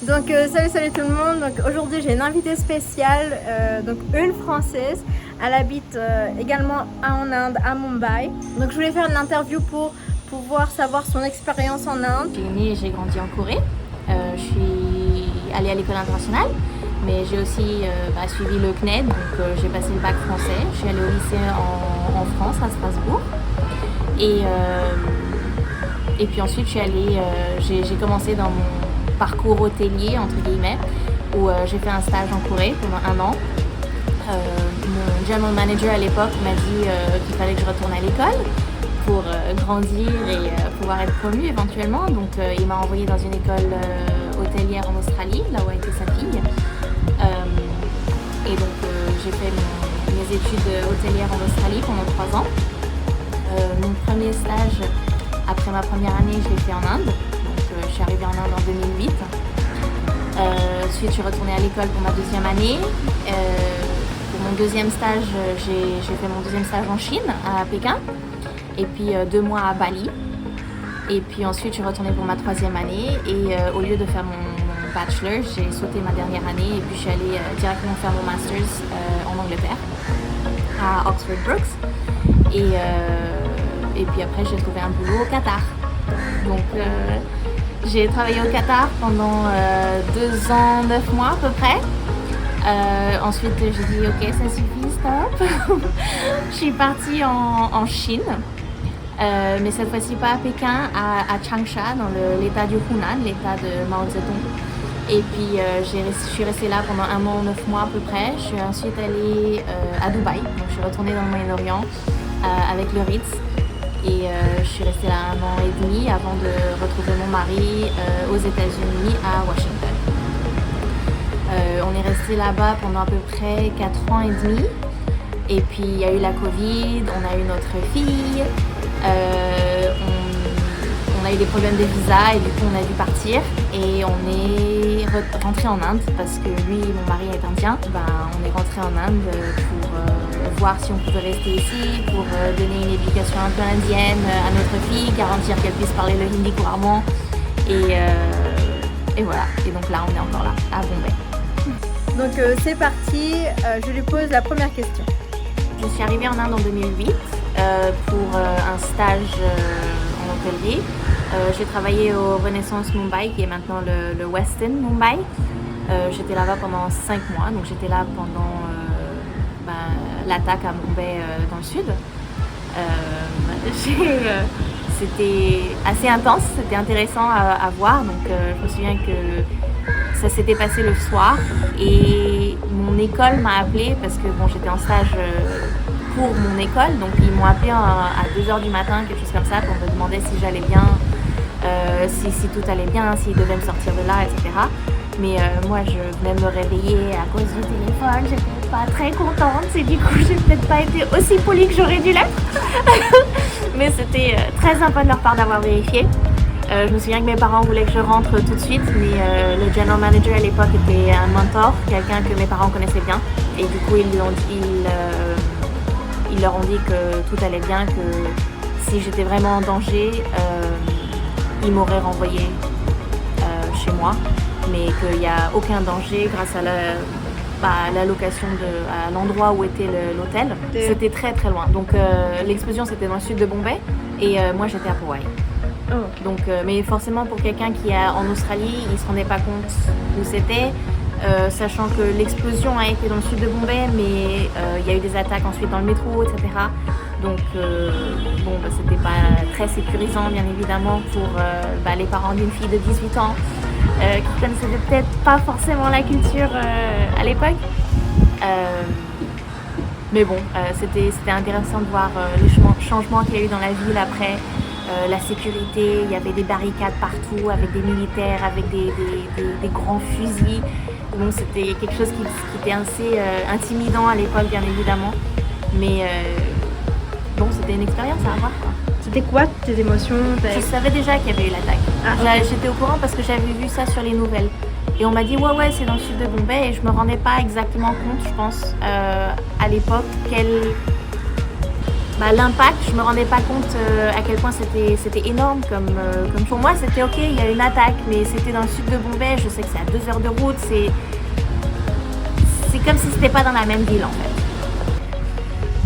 Salut tout le monde. Donc aujourd'hui j'ai une invitée spéciale, donc une Française. Elle habite également en Inde, à Mumbai. Donc je voulais faire une interview pour pouvoir savoir son expérience en Inde. J'ai né et j'ai grandi en Corée. Je suis allée à l'école internationale, mais j'ai aussi suivi le CNED, donc j'ai passé le bac français. Je suis allée au lycée en France, à Strasbourg. Et puis ensuite, j'ai commencé dans mon parcours hôtelier, entre guillemets, où j'ai fait un stage en Corée pendant 1 an. Mon general manager à l'époque m'a dit qu'il fallait que je retourne à l'école pour grandir et pouvoir être promue éventuellement. Donc il m'a envoyée dans une école hôtelière en Australie, là où a été sa fille. Et donc j'ai fait mes études hôtelières en Australie pendant 3 ans. Mon premier stage après ma première année, je l'ai fait en Inde. Donc je suis arrivée en Inde en 2008. Ensuite, je suis retournée à l'école pour ma deuxième année. Pour mon deuxième stage, j'ai fait mon deuxième stage en Chine, à Pékin. Et puis 2 mois à Bali. Et puis ensuite, je suis retournée pour ma troisième année. Et au lieu de faire mon bachelor, j'ai sauté ma dernière année. Et puis je suis allée directement faire mon master's en Angleterre, à Oxford Brookes. Et puis après, j'ai trouvé un boulot au Qatar. Donc j'ai travaillé au Qatar pendant 2 ans, 9 mois à peu près. Ensuite, j'ai dit ok, ça suffit, stop. Je suis partie en Chine, mais cette fois-ci pas à Pékin, à Changsha, dans l'état du Hunan, l'état de Mao Zedong. Et puis je suis restée là pendant 1 an, 9 mois à peu près. Je suis ensuite allée à Dubaï, donc je suis retournée dans le Moyen-Orient avec le Ritz. Et je suis restée là 1 an et demi avant de retrouver mon mari aux États-Unis, à Washington. On est resté là-bas pendant à peu près 4 ans et demi. Et puis il y a eu la Covid, on a eu notre fille, on a eu des problèmes de visa et du coup on a dû partir. Et on est rentré en Inde parce que lui, mon mari est indien. On est rentré en Inde pour voir si on pouvait rester ici, pour donner une éducation un peu indienne à notre fille, garantir qu'elle puisse parler le hindi couramment. Et voilà. Et donc là, on est encore là, à Bombay. Donc c'est parti, je lui pose la première question. Je suis arrivée en Inde en 2008 pour un stage en hôtellerie. J'ai travaillé au Renaissance Mumbai, qui est maintenant le Westin Mumbai. J'étais là-bas pendant 5 mois, donc j'étais là pendant l'attaque à Mumbai dans le sud. C'était assez intense, c'était intéressant à voir. Donc je me souviens que ça s'était passé le soir et mon école m'a appelée parce que j'étais en stage pour mon école, donc ils m'ont appelée à 2h du matin, quelque chose comme ça, pour me demander si j'allais bien, si tout allait bien, s'ils devaient me sortir de là, etc. Mais moi je venais de me réveiller à cause du téléphone, j'étais pas très contente et du coup j'ai peut-être pas été aussi polie que j'aurais dû l'être. Mais c'était très sympa de leur part d'avoir vérifié. Je me souviens que mes parents voulaient que je rentre tout de suite, mais le general manager à l'époque était un mentor, quelqu'un que mes parents connaissaient bien. Et du coup, ils leur ont dit que tout allait bien, que si j'étais vraiment en danger, ils m'auraient renvoyé chez moi, mais qu'il n'y a aucun danger grâce à la location à l'endroit où était l'hôtel. C'était très très loin. Donc l'explosion c'était dans le sud de Bombay et moi j'étais à Hawaï. Oh, okay. Donc, mais forcément pour quelqu'un qui est en Australie, il ne se rendait pas compte où c'était, sachant que l'explosion a été dans le sud de Bombay, mais il y a eu des attaques ensuite dans le métro, etc. Donc c'était pas très sécurisant bien évidemment pour les parents d'une fille de 18 ans qui connaissaient peut-être pas forcément la culture à l'époque. Mais bon, c'était intéressant de voir les changements qu'il y a eu dans la ville après. La sécurité, il y avait des barricades partout avec des militaires, avec des grands fusils. Donc c'était quelque chose qui était assez intimidant à l'époque bien évidemment. Mais c'était une expérience à avoir, quoi. C'était quoi tes émotions? Je savais déjà qu'il y avait eu l'attaque. Okay. J'étais au courant parce que j'avais vu ça sur les nouvelles. Et on m'a dit ouais c'est dans le sud de Bombay et je me rendais pas exactement compte, je pense, à l'époque l'impact, je me rendais pas compte à quel point c'était énorme. Comme pour moi, c'était ok, il y a une attaque, mais c'était dans le sud de Bombay. Je sais que c'est à 2 heures de route. C'est comme si c'était pas dans la même ville en fait.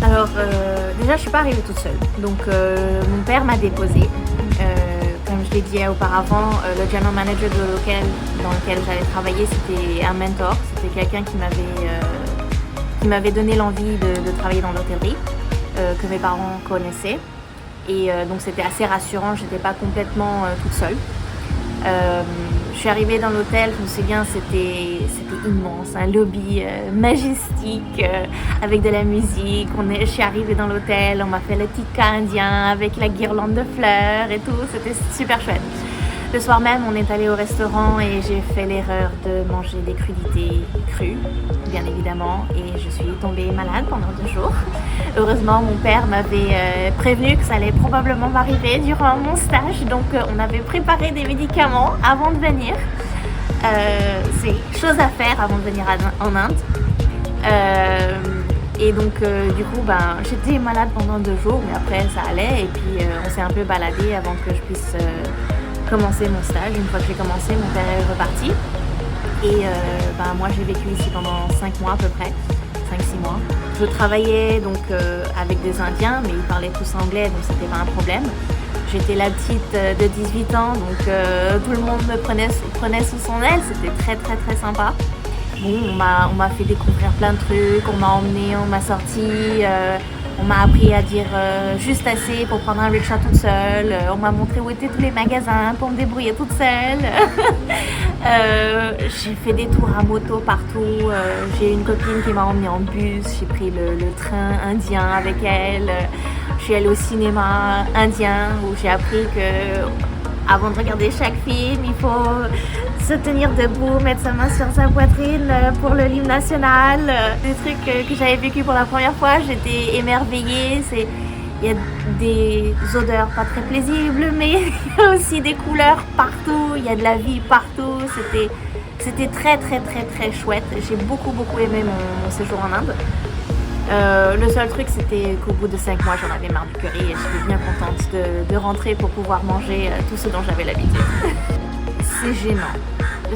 Alors déjà, je suis pas arrivée toute seule. Donc mon père m'a déposée. Comme je l'ai dit auparavant, le general manager de l'hôtel dans lequel j'allais travailler, c'était un mentor. C'était quelqu'un qui m'avait donné l'envie de travailler dans l'hôtellerie. Que mes parents connaissaient et donc c'était assez rassurant, j'étais pas complètement toute seule. Je suis arrivée dans l'hôtel, je me souviens, c'était immense, un lobby majestique avec de la musique. Je suis arrivée dans l'hôtel, on m'a fait le tikka indien avec la guirlande de fleurs et tout, c'était super chouette. Le soir même, on est allé au restaurant et j'ai fait l'erreur de manger des crudités crues, bien évidemment, et je suis tombée malade pendant 2 jours. Heureusement, mon père m'avait prévenu que ça allait probablement m'arriver durant mon stage, donc on avait préparé des médicaments avant de venir. C'est chose à faire avant de venir en Inde. Et donc du coup, j'étais malade pendant 2 jours, mais après ça allait, et puis on s'est un peu baladé avant que je puisse commencer mon stage. Une fois que j'ai commencé, mon père est reparti. Et moi j'ai vécu ici pendant 5 mois à peu près, 5-6 mois. Je travaillais donc avec des Indiens, mais ils parlaient tous anglais, donc c'était pas un problème. J'étais la petite de 18 ans, donc tout le monde me prenait sous son aile, c'était très très très sympa. Bon, on m'a fait découvrir plein de trucs, on m'a emmené, on m'a sorti, on m'a appris à dire juste assez pour prendre un rickshaw toute seule, on m'a montré où étaient tous les magasins pour me débrouiller toute seule. J'ai fait des tours à moto partout, j'ai une copine qui m'a emmenée en bus, j'ai pris le train indien avec elle, je suis allée au cinéma indien où j'ai appris que avant de regarder chaque film, il faut se tenir debout, mettre sa main sur sa poitrine pour le hymne national. Des trucs que j'avais vécu pour la première fois, j'étais émerveillée. Il y a des odeurs pas très paisibles, mais il y a aussi des couleurs partout, il y a de la vie partout. C'était très très très très chouette. J'ai beaucoup aimé mon séjour en Inde. Le seul truc, c'était qu'au bout de 5 mois, j'en avais marre du curry et j'étais bien contente de rentrer pour pouvoir manger tout ce dont j'avais l'habitude. C'est gênant.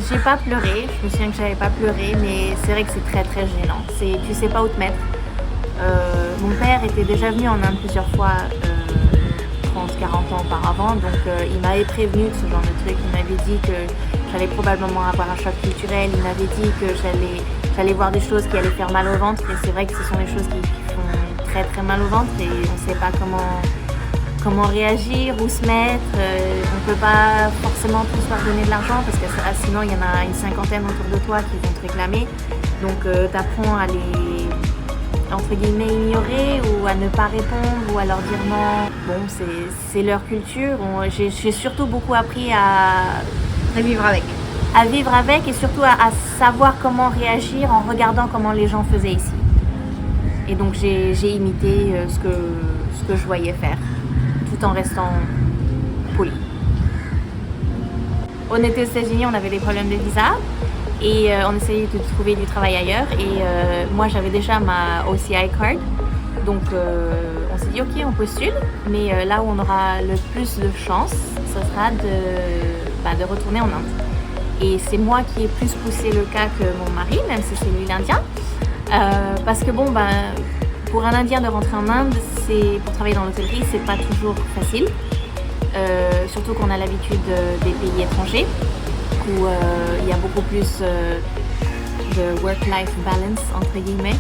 J'ai pas pleuré, je me souviens que j'avais pas pleuré, mais c'est vrai que c'est très très gênant. Tu sais pas où te mettre. Mon père était déjà venu en Inde plusieurs fois, 30-40 ans auparavant, donc il m'avait prévenu de ce genre de truc. Il m'avait dit que j'allais probablement avoir un choc culturel, il m'avait dit que j'allais voir des choses qui allaient faire mal au ventre, et c'est vrai que ce sont des choses qui font très très mal au ventre et on ne sait pas comment réagir, où se mettre. On ne peut pas forcément tous leur donner de l'argent parce que sinon il y en a une 50aine autour de toi qui vont te réclamer. Donc tu apprends à les, entre guillemets, ignorer ou à ne pas répondre ou à leur dire non. Bon, c'est leur culture. J'ai surtout beaucoup appris à vivre avec. À vivre avec et surtout à savoir comment réagir en regardant comment les gens faisaient ici. Et donc j'ai imité ce que je voyais faire, tout en restant poli. On était aux États-Unis, on avait des problèmes de visa et on essayait de trouver du travail ailleurs. Et moi j'avais déjà ma OCI card, donc on s'est dit ok, on postule, mais là où on aura le plus de chance, ce sera de retourner en Inde. Et c'est moi qui ai plus poussé le cas que mon mari, même si c'est lui l'Indien. Parce que pour un Indien de rentrer en Inde, pour travailler dans l'hôtellerie, c'est pas toujours facile. Surtout qu'on a l'habitude des pays étrangers, où il y a beaucoup plus de work-life balance, entre guillemets.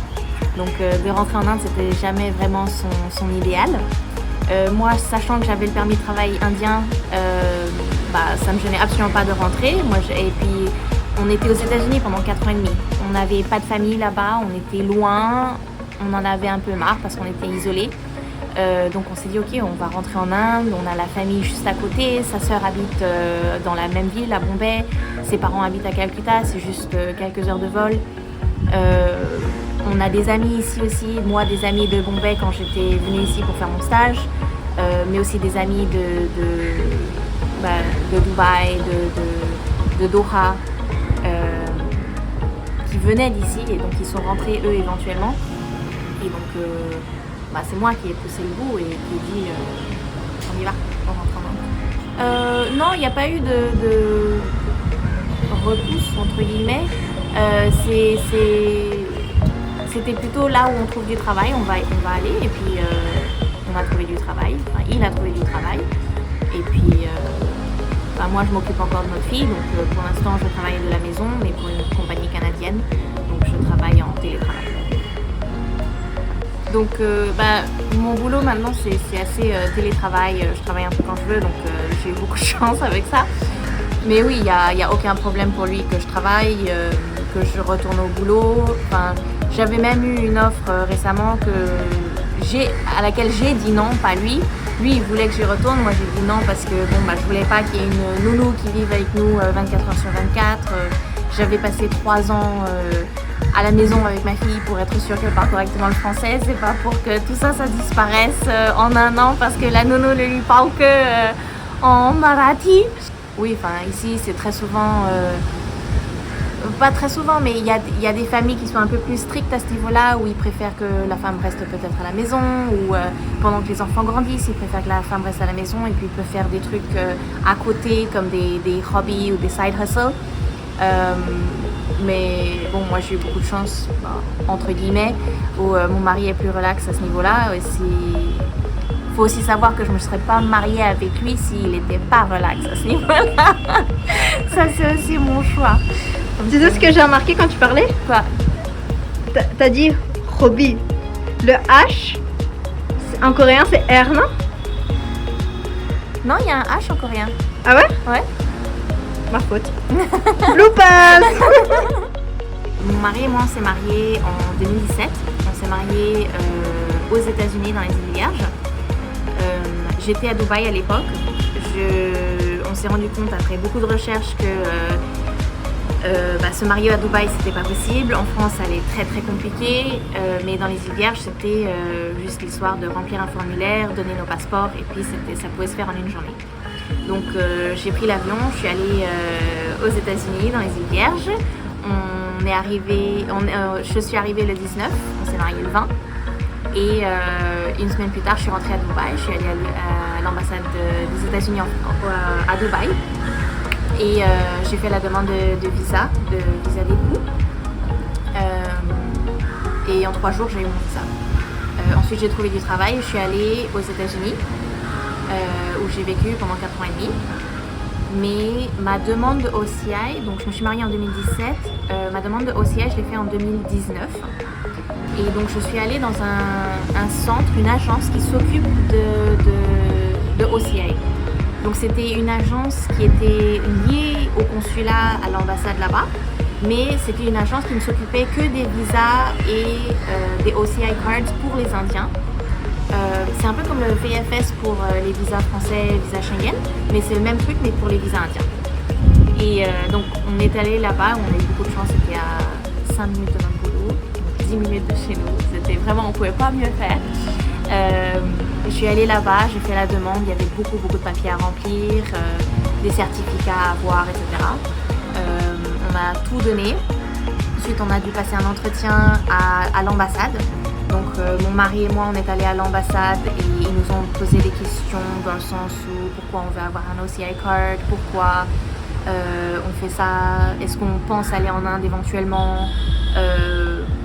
Donc de rentrer en Inde, c'était jamais vraiment son idéal. Moi, sachant que j'avais le permis de travail indien, ça me gênait absolument pas de rentrer. Et puis, on était aux États-Unis pendant 4 ans et demi. On n'avait pas de famille là-bas, on était loin, on en avait un peu marre parce qu'on était isolés. Donc on s'est dit ok, on va rentrer en Inde, on a la famille juste à côté, sa sœur habite dans la même ville, à Bombay, ses parents habitent à Calcutta, c'est juste quelques heures de vol. On a des amis ici aussi, moi des amis de Bombay quand j'étais venue ici pour faire mon stage, mais aussi des amis de Dubaï, de Doha, qui venaient d'ici et donc ils sont rentrés eux éventuellement. Et donc c'est moi qui ai poussé le bout et qui ai dit on y va, on rentre en Inde. Non, il n'y a pas eu de repousse entre guillemets. C'était plutôt là où on trouve du travail, on va aller et puis on a trouvé du travail, enfin il a trouvé du travail et puis moi je m'occupe encore de notre fille donc pour l'instant je travaille de la maison mais pour une compagnie canadienne donc je travaille en télétravail. Donc mon boulot maintenant c'est assez télétravail, je travaille un peu quand je veux donc j'ai eu beaucoup de chance avec ça. Mais oui, il y a aucun problème pour lui que je travaille, que je retourne au boulot. Enfin, j'avais même eu une offre récemment à laquelle j'ai dit non, pas lui. Lui, il voulait que j'y retourne, moi j'ai dit non parce que je voulais pas qu'il y ait une nounou qui vive avec nous 24 heures sur 24. J'avais passé 3 ans à la maison avec ma fille pour être sûre qu'elle parle correctement le français. C'est pas pour que tout ça disparaisse en un an parce que la nounou ne lui parle que en marathi. Oui, ici c'est très souvent, pas très souvent, mais il y a des familles qui sont un peu plus strictes à ce niveau-là, où ils préfèrent que la femme reste peut-être à la maison, ou pendant que les enfants grandissent, ils préfèrent que la femme reste à la maison, et puis ils peuvent faire des trucs à côté, comme des hobbies ou des side hustles. Mais bon, moi j'ai eu beaucoup de chance, entre guillemets, où mon mari est plus relax à ce niveau-là. Il faut aussi savoir que je ne me serais pas mariée avec lui s'il n'était pas relax à ce niveau-là. Ça, c'est aussi mon choix. Tu sais ce que j'ai remarqué quand tu parlais? Quoi? T'as dit hobby. Le H, en coréen, c'est R, non? Non, il y a un H en coréen. Ah ouais? Ouais. Ma faute. Bloopers. Mon mari et moi, on s'est mariés en 2017. On s'est mariés aux États-Unis dans les îles Vierges. J'étais à Dubaï à l'époque. On s'est rendu compte après beaucoup de recherches que se marier à Dubaï c'était pas possible. En France ça allait très très compliqué, mais dans les îles Vierges c'était juste l'histoire de remplir un formulaire, donner nos passeports et puis ça pouvait se faire en une journée. Donc j'ai pris l'avion, je suis allée aux États-Unis dans les îles Vierges. Je suis arrivée le 19, on s'est marié le 20. Et une semaine plus tard, je suis rentrée à Dubaï. Je suis allée à l'ambassade des États-Unis à Dubaï. Et j'ai fait la demande de visa d'époux. Et en 3 jours, j'ai eu mon visa. Ensuite, j'ai trouvé du travail. Je suis allée aux États-Unis, où j'ai vécu pendant 4 ans et demi. Mais ma demande de OCI, donc je me suis mariée en 2017, ma demande de OCI, je l'ai fait en 2019. Et donc je suis allée dans un centre, une agence qui s'occupe de OCI. Donc c'était une agence qui était liée au consulat à l'ambassade là-bas, mais c'était une agence qui ne s'occupait que des visas et des OCI cards pour les Indiens. C'est un peu comme le VFS pour les visas français, visas Schengen, mais c'est le même truc mais pour les visas indiens. Et donc on est allé là-bas, on a eu beaucoup de chance, c'était à 5 minutes de notre boulot, 10 minutes de chez nous, c'était vraiment, on pouvait pas mieux faire. Je suis allée là-bas, j'ai fait la demande, il y avait beaucoup de papiers à remplir, des certificats à avoir, etc. On a tout donné. Ensuite on a dû passer un entretien à l'ambassade. Donc mon mari et moi on est allés à l'ambassade et ils nous ont posé des questions dans le sens où pourquoi on veut avoir un OCI card, pourquoi on fait ça, est-ce qu'on pense aller en Inde éventuellement,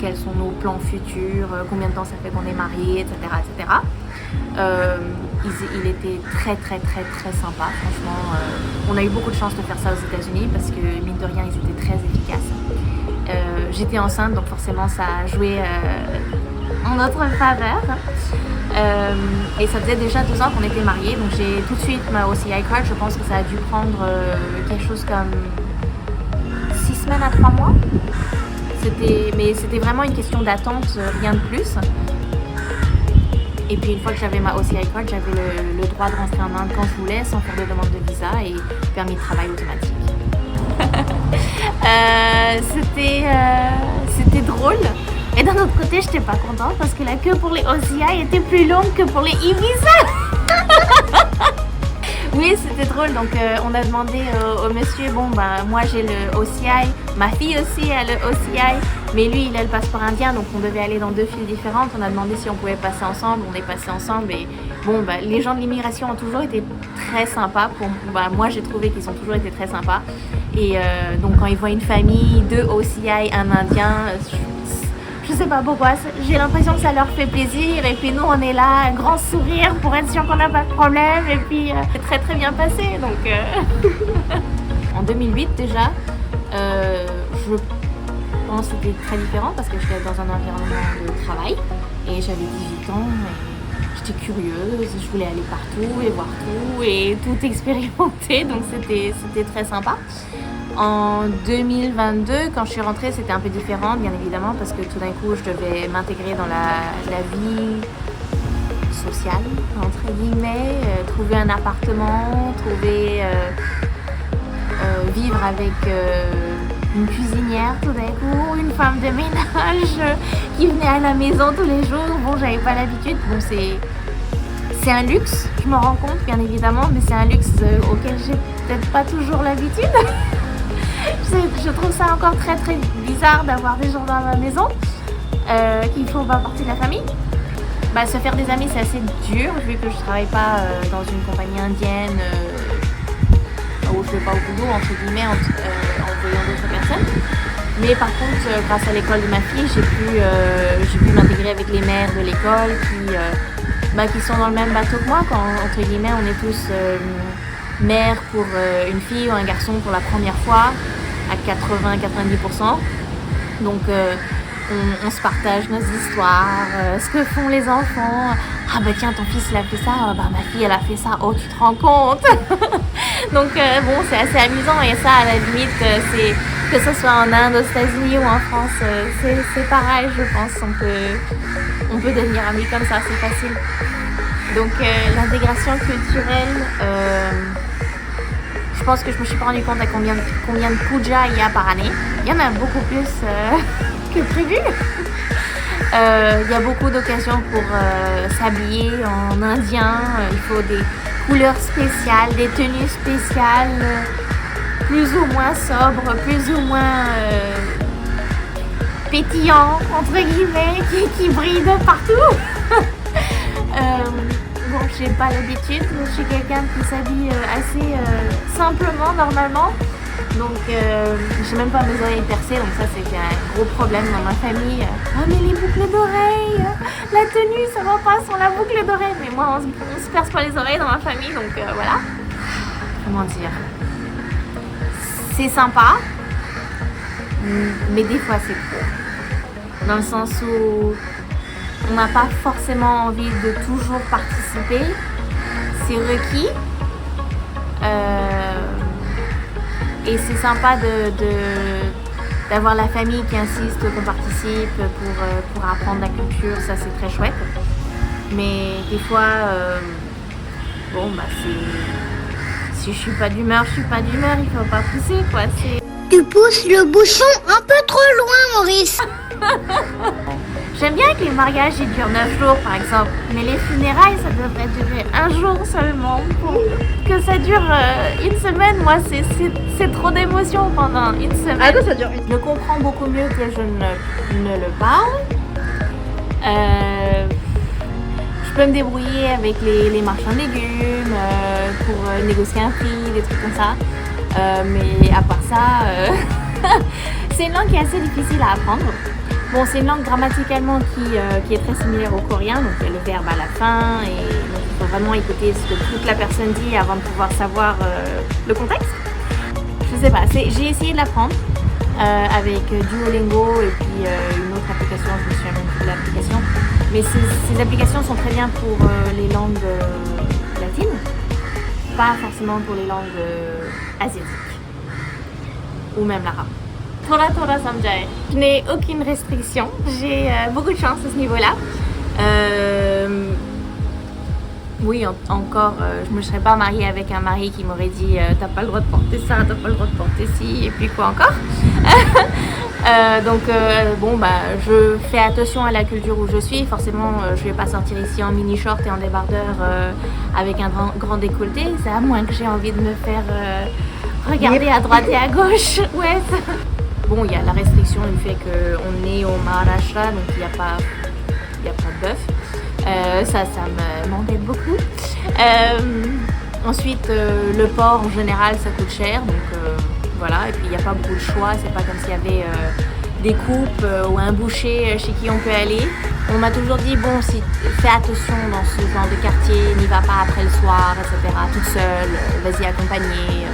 quels sont nos plans futurs, combien de temps ça fait qu'on est mariés, etc. etc. Il était très sympa, franchement. On a eu beaucoup de chance de faire ça aux États-Unis parce que mine de rien ils étaient très efficaces. J'étais enceinte donc forcément ça a joué en notre faveur. Et ça faisait déjà 2 ans qu'on était mariés, donc j'ai tout de suite ma OCI card. Je pense que ça a dû prendre quelque chose comme 6 semaines à 3 mois. Mais c'était vraiment une question d'attente, rien de plus. Et puis une fois que j'avais ma OCI card, j'avais le droit de rentrer en Inde quand je voulais, sans faire de demande de visa et permis de travail automatique. C'était drôle. Et d'un autre côté, j'étais pas contente parce que la queue pour les OCI était plus longue que pour les e-visas. Oui, c'était drôle. Donc, on a demandé au monsieur, bon, bah, moi j'ai le OCI, ma fille aussi a le OCI, mais lui, il a le passeport indien, donc on devait aller dans 2 files différentes. On a demandé si on pouvait passer ensemble, on est passé ensemble. Et bon, bah, les gens de l'immigration ont toujours été très sympas. Moi, j'ai trouvé qu'ils ont toujours été très sympas. Et donc, quand ils voient une famille, 2 OCI, un indien, je sais pas pourquoi, j'ai l'impression que ça leur fait plaisir et puis nous on est là, un grand sourire pour être sûr qu'on n'a pas de problème et puis c'est très très bien passé donc En 2008 déjà, je pense que c'était très différent parce que j'étais dans un environnement de travail et j'avais 18 ans et j'étais curieuse, je voulais aller partout et voir tout et tout expérimenter donc c'était très sympa. En 2022, quand je suis rentrée, c'était un peu différent, bien évidemment, parce que tout d'un coup, je devais m'intégrer dans la vie sociale, entre guillemets, trouver un appartement, vivre avec une cuisinière tout d'un coup, une femme de ménage qui venait à la maison tous les jours. Bon, j'avais pas l'habitude. Bon, c'est un luxe, je me rends compte, bien évidemment, mais c'est un luxe auquel j'ai peut-être pas toujours l'habitude. Je trouve ça encore très très bizarre d'avoir des gens dans ma maison qui font pas partie de la famille. Se faire des amis c'est assez dur vu que je travaille pas dans une compagnie indienne où je vais pas au boulot entre guillemets en voyant d'autres personnes. Mais par contre grâce à l'école de ma fille j'ai pu m'intégrer avec les mères de l'école qui sont dans le même bateau que moi quand entre guillemets on est tous mère pour une fille ou un garçon pour la première fois à 80-90%. Donc on se partage nos histoires, ce que font les enfants. Ah bah tiens, ton fils il a fait ça, bah ma fille elle a fait ça, oh tu te rends compte. Donc bon, c'est assez amusant et ça à la limite, c'est que ce soit en Inde, aux États-Unis ou en France, c'est pareil je pense, on peut devenir amis comme ça, c'est facile. Donc l'intégration culturelle, je pense que je me suis pas rendu compte à combien de puja il y a par année. Il y en a beaucoup plus que prévu. Il y a beaucoup d'occasions pour s'habiller en indien. Il faut des couleurs spéciales, des tenues spéciales, plus ou moins sobres, plus ou moins pétillants, entre guillemets, qui brillent de partout. Bon, j'ai pas l'habitude, je suis quelqu'un qui s'habille assez simplement normalement. Donc j'ai même pas mes oreilles percées, donc ça c'était un gros problème dans ma famille. Ah mais les boucles d'oreilles, la tenue ça va pas sans la boucle d'oreille. Mais moi on se perce pas les oreilles dans ma famille, donc voilà. Comment dire, c'est sympa, mais des fois c'est trop. Dans le sens où on n'a pas forcément envie de toujours participer, c'est requis. Et c'est sympa d'avoir la famille qui insiste qu'on participe pour apprendre la culture, ça c'est très chouette. Mais des fois, si je suis pas d'humeur, je suis pas d'humeur, il faut pas pousser quoi. Tu pousses le bouchon un peu trop loin, Maurice. J'aime bien que les mariages ils durent 9 jours par exemple, mais les funérailles ça devrait durer 1 jour seulement. Pour que ça dure une semaine, moi c'est trop d'émotions pendant une semaine. Ah, ça dure une. Je le comprends beaucoup mieux que je ne le parle. Je peux me débrouiller avec les marchands de légumes pour négocier un prix, des trucs comme ça. Mais à part ça, c'est une langue qui est assez difficile à apprendre. Bon, c'est une langue grammaticalement qui est très similaire au coréen, donc il y a le verbe à la fin et donc il faut vraiment écouter ce que toute la personne dit avant de pouvoir savoir le contexte. Je sais pas, j'ai essayé de l'apprendre avec Duolingo et puis une autre application, je me souviens même plus de l'application. Mais ces applications sont très bien pour les langues latines, pas forcément pour les langues asiatiques ou même l'arabe. Tora samjae. Je n'ai aucune restriction, j'ai beaucoup de chance à ce niveau-là. Oui, encore, je me serais pas mariée avec un mari qui m'aurait dit t'as pas le droit de porter ça, t'as pas le droit de porter ci, et puis quoi encore. Je fais attention à la culture où je suis. Forcément, je vais pas sortir ici en mini short et en débardeur avec un grand décolleté. C'est à moins que j'ai envie de me faire regarder à droite et à gauche. Ouais. Bon, il y a la restriction du fait qu'on est au Maharashtra, donc il n'y a pas de bœuf. Ça m'embête beaucoup. Ensuite, le porc en général, ça coûte cher, donc voilà. Et puis il n'y a pas beaucoup de choix. C'est pas comme s'il y avait des coupes ou un boucher chez qui on peut aller. On m'a toujours dit, bon, si fais attention dans ce genre de quartier, n'y va pas après le soir, etc. Toute seule, vas-y accompagnée.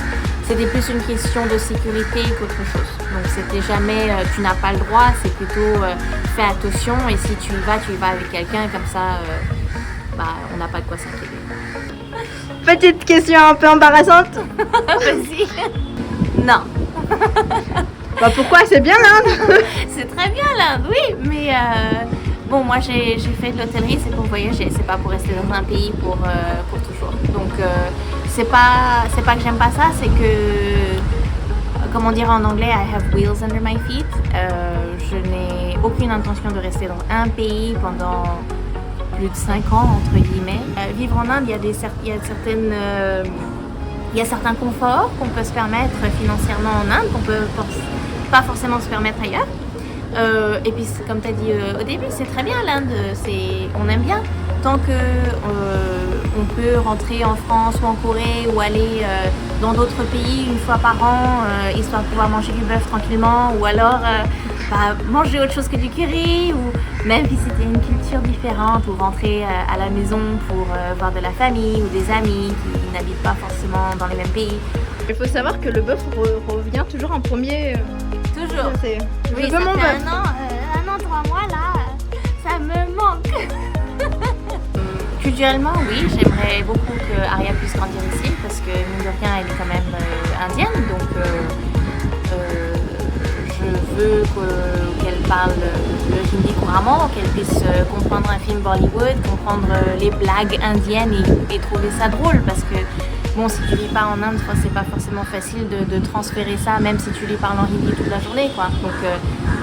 C'était plus une question de sécurité qu'autre chose. Donc c'était jamais tu n'as pas le droit, c'est plutôt fais attention et si tu y vas avec quelqu'un, comme ça on n'a pas de quoi s'inquiéter. Petite question un peu embarrassante. Vas-y. Non. Pourquoi? C'est bien l'Inde. C'est très bien l'Inde, oui, mais bon, moi j'ai fait de l'hôtellerie, c'est pour voyager, c'est pas pour rester dans un pays pour toujours. Donc c'est pas que j'aime pas ça, c'est que, comment dire en anglais, I have wheels under my feet. Je n'ai aucune intention de rester dans un pays pendant plus de 5 ans, entre guillemets. Vivre en Inde, il y a certains conforts qu'on peut se permettre financièrement en Inde, qu'on peut pas forcément se permettre ailleurs. Et puis comme tu as dit au début, c'est très bien l'Inde, on aime bien. Tant que on peut rentrer en France ou en Corée ou aller dans d'autres pays une fois par an, histoire de pouvoir manger du bœuf tranquillement, ou alors manger autre chose que du curry, ou même visiter une culture différente, ou rentrer à la maison pour voir de la famille ou des amis qui n'habitent pas forcément dans les mêmes pays. Il faut savoir que le bœuf revient toujours en premier. Toujours. Je veux mon bœuf. Un an, 3 mois là, ça me manque. Culturellement, oui, j'aimerais beaucoup que Aria puisse grandir ici parce que mine de rien, elle est quand même indienne, donc je veux qu'elle parle le hindi couramment, qu'elle puisse comprendre un film Bollywood, comprendre les blagues indiennes et trouver ça drôle parce que bon, si tu vis pas en Inde, c'est pas forcément facile de transférer ça, même si tu lui parles en hindi toute la journée, quoi. Donc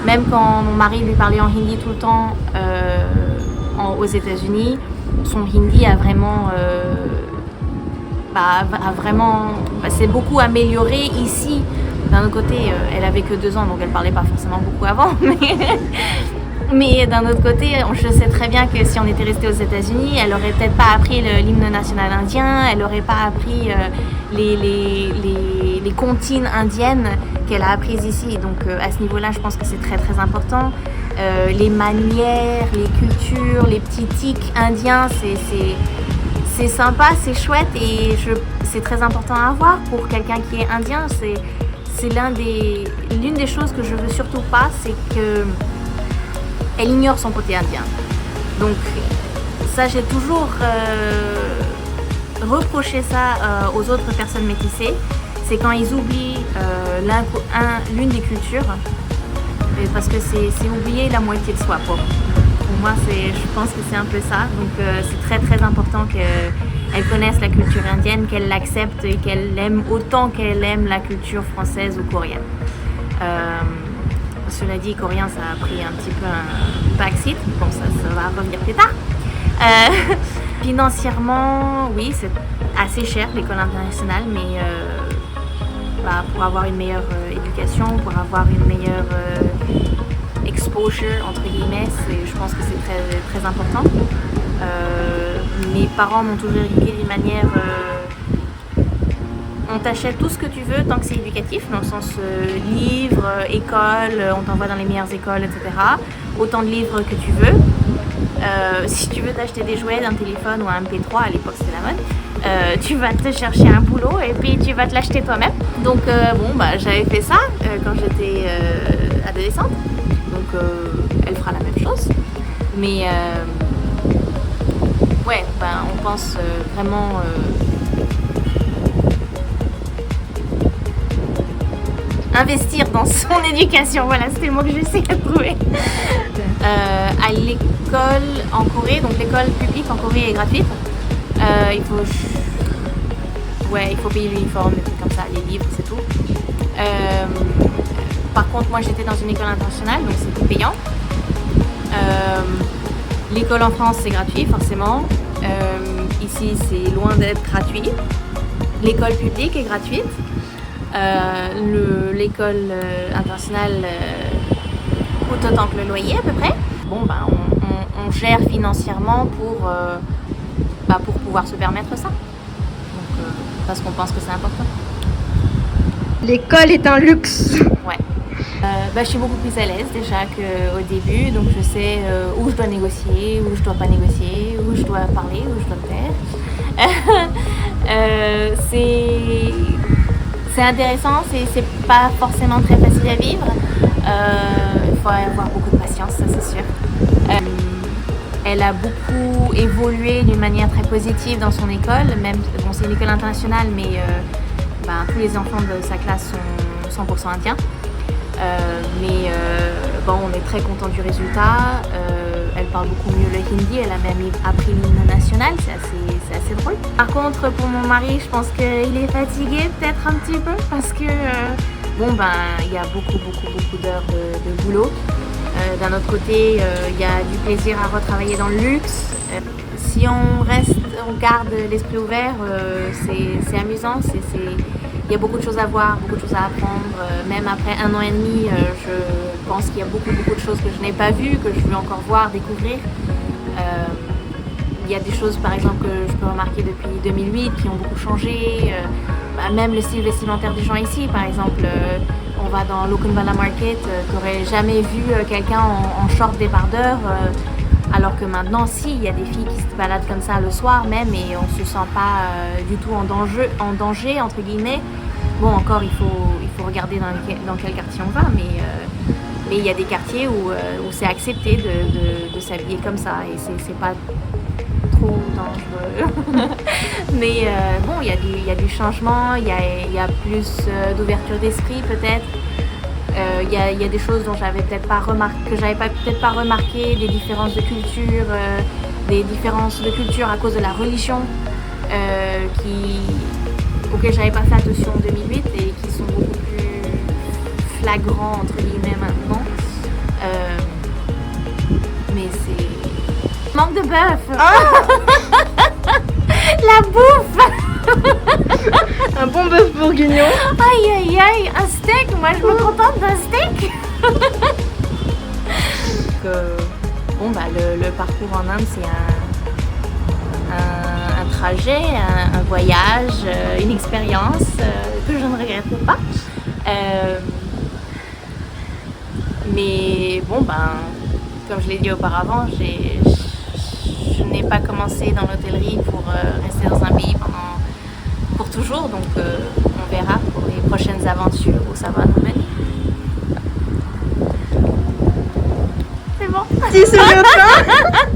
même quand mon mari lui parlait en hindi tout le temps aux États-Unis, son hindi a vraiment, s'est beaucoup amélioré ici. D'un autre côté, elle avait que 2 ans, donc elle parlait pas forcément beaucoup avant. Mais d'un autre côté, je sais très bien que si on était resté aux États-Unis, elle aurait peut-être pas appris l'hymne national indien, elle aurait pas appris les comptines indiennes qu'elle a apprises ici. Donc à ce niveau-là, je pense que c'est très très important. Les manières, les cultures, les petits tics indiens, c'est sympa, c'est chouette et c'est très important à avoir pour quelqu'un qui est indien. C'est l'une des choses que je veux surtout pas, c'est que elle ignore son côté indien. Donc ça, j'ai toujours reproché ça aux autres personnes métissées. C'est quand ils oublient l'une des cultures, parce que c'est oublier la moitié de soi. Pour moi, je pense que c'est un peu ça. Donc c'est très très important qu'elle connaisse la culture indienne, qu'elle l'accepte et qu'elle l'aime autant qu'elle aime la culture française ou coréenne. Cela dit, coréen, ça a pris un petit peu un backseat. Bon, ça va revenir plus tard. Financièrement, oui, c'est assez cher l'école internationale, mais pour avoir une meilleure éducation, pour avoir une meilleure exposure, entre guillemets, je pense que c'est très, très important. Mes parents m'ont toujours éduquée d'une manière... on t'achète tout ce que tu veux tant que c'est éducatif, dans le sens livres, école, on t'envoie dans les meilleures écoles, etc. Autant de livres que tu veux. Si tu veux t'acheter des jouets, un téléphone ou un MP3, à l'époque c'était la mode, tu vas te chercher un boulot et puis tu vas te l'acheter toi-même. Donc j'avais fait ça quand j'étais adolescente. Donc elle fera la même chose. Mais on pense vraiment... investir dans son éducation, voilà, c'était le mot que j'essayais de trouver. À l'école en Corée, donc l'école publique en Corée est gratuite. Il faut payer l'uniforme, des trucs comme ça, les livres, c'est tout. Par contre, moi j'étais dans une école internationale, donc c'était payant. L'école en France c'est gratuit forcément. Ici c'est loin d'être gratuit. L'école publique est gratuite. L'école internationale coûte autant que le loyer à peu près. Bon, ben, on gère financièrement pour pouvoir se permettre ça. Donc, parce qu'on pense que c'est important. L'école est un luxe. Ouais. Je suis beaucoup plus à l'aise déjà qu'au début, donc je sais où je dois négocier, où je dois pas négocier, où je dois parler, où je dois me taire. C'est intéressant, c'est pas forcément très facile à vivre. Il faut avoir beaucoup de patience, ça c'est sûr. Elle a beaucoup évolué d'une manière très positive dans son école, même bon, c'est une école internationale, mais tous les enfants de sa classe sont 100% indiens. On est très content du résultat. Elle parle beaucoup mieux le hindi, elle a même appris l'hymne national, c'est assez drôle. Par contre, pour mon mari, je pense qu'il est fatigué peut-être un petit peu parce que il y a beaucoup d'heures de boulot. D'un autre côté, il y a du plaisir à retravailler dans le luxe. Si on garde l'esprit ouvert, c'est amusant. Il y a beaucoup de choses à voir, beaucoup de choses à apprendre. Même après 1 an et demi, je pense qu'il y a beaucoup de choses que je n'ai pas vues, que je veux encore voir, découvrir. Il y a des choses, par exemple, que je peux remarquer depuis 2008 qui ont beaucoup changé. Même le style vestimentaire des gens ici, par exemple. On va dans Lokhandwala Market, tu n'aurais jamais vu quelqu'un en short débardeur. Alors que maintenant, si, il y a des filles qui se baladent comme ça le soir même et on se sent pas du tout en danger entre guillemets. Bon, encore, il faut regarder dans quel quartier on va, mais il y a des quartiers où c'est accepté de s'habiller comme ça et c'est pas trop dangereux. Mais il y a du changement, il y a plus d'ouverture d'esprit peut-être. Il y a des choses dont j'avais peut-être pas remarqué, des différences de culture, à cause de la religion auxquelles j'avais pas fait attention en 2008 et qui sont beaucoup plus flagrants entre guillemets maintenant. Mais c'est manque de bœuf. La bouffe. Un bon bœuf bourguignon. Aïe, un steak. Moi, je me contente d'un steak. Le parcours en Inde, c'est un trajet, un voyage, une expérience que je ne regrette pas. Comme je l'ai dit auparavant, je n'ai pas commencé dans l'hôtellerie pour rester dans un pays pour toujours, donc on verra pour les prochaines aventures où ça va nous mener. C'est bon. Si c'est le temps.